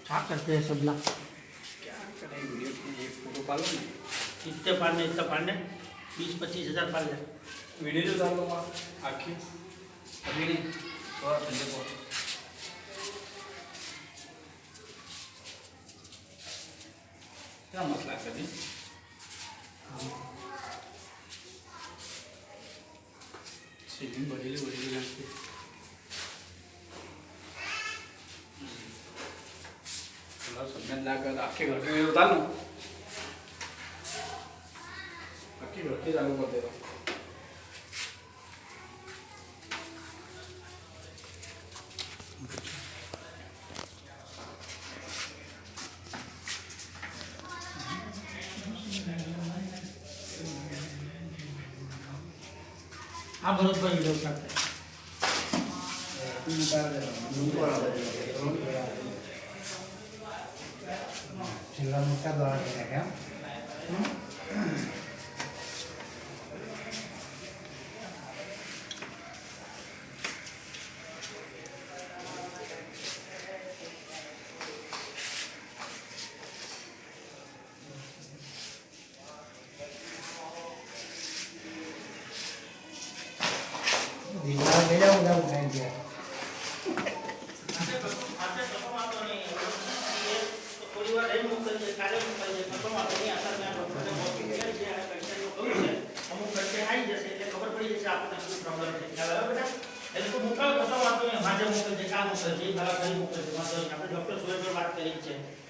क्या करते हैं सब लोग? क्या करें वीडियो की एक फोटो पालो ना इतने पालने 20-25 हज़ार पाल ले। वीडियो जो डालो आखिर अभी नहीं थोड़ा ठंडे को क्या मसला है कभी सीलिंग बढ़ेली लगती है समझ लाकर आखे घर के डालो आखे घर के चालू कर दे रहा आप भरोस पर वीडियो करते हैं। जिला मुख्य द्वारा क्या दीवार ले जाओ उधर उठाएं दिया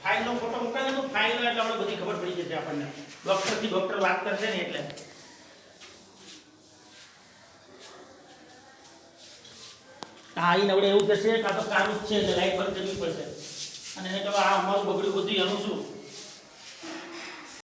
फाइल फोटो मोकले तो फाइल बड़ी खबर पड़ी जैसे अपन डॉक्टर थी डॉक्टर बात करते नहीं એટલે આ ઈ નવડે એવું કહેશે કે આ તો કારું જ છે એટલે લાઈટ બંધ કરવી પડશે અને એને કહેવા આ અમારું બગડ્યું બધું એનું શું